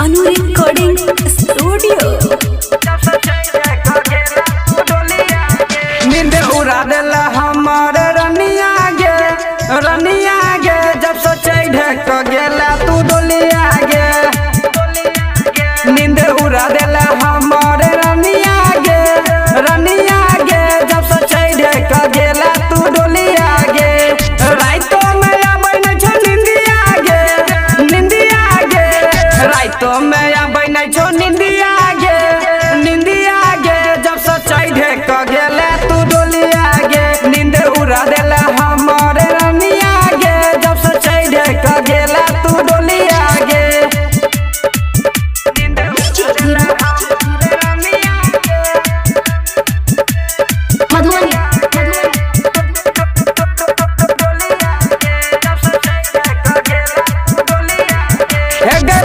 अनु recording studio. नींद उड़ा देला हमर रनिया गे जब सोचे ढक गेला तू डोलिया गे। नींद उड़ा देला हमर रनिया गे जब सोचे ढक गेला तू डोलिया गे। राइतो में आबै नै छो निंदिया गे राइतो में आबै नै छो निंदिया गे जब सोचे ढक गेला तू डोलिया गे। नींद उड़ा देला हमर रनिया गे जब सोचे ढक गेला तू डोलिया गे। नींद उड़ा देला हमर रनिया गे मधुबनी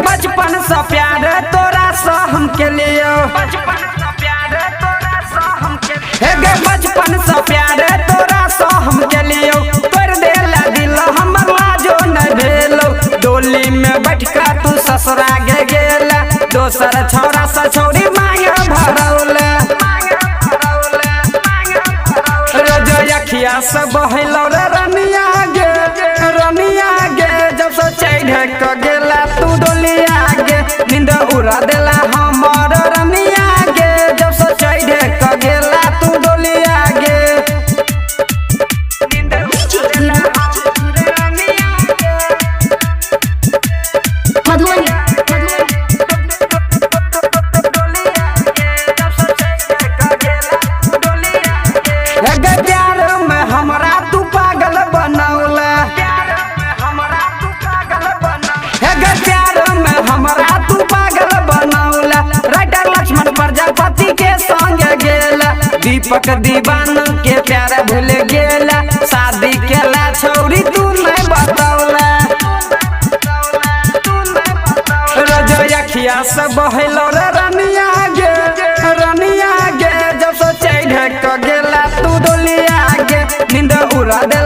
बचपन से प्यार तोरा से हम के लियो। बचपन से प्यार तोरा से हम के लियो। कर देला दिल हमर लाजो नहीं भेलो। डोली में बैठ का तू ससुरा गे गेला। दोसर छौरा से छौरी मांग भरौले। रोज अखिया से बहलो रे रनिया गे जब सोचे ढक गेला तू डोलिया गे। नींद उड़ा देला हमर रनिया गे जब सोचे ढक गेला तू डोलिया गे। नींद उड़ा देला हमर रनिया गे मधुबनी प्यार में हमरा तू पागल बनौला। प्यार में हमरा तू पागल बनौला। राइटर लक्ष्मण प्रजापति के संग गेला। दीपक दीवान के प्यार भूल गेला। शादी केला छौरी तू नहीं बतौला। रोज अखिया से बहलो रे रनिया गे जब सोचे ढक गेला तू डोलिया गे। नींद उड़ा दे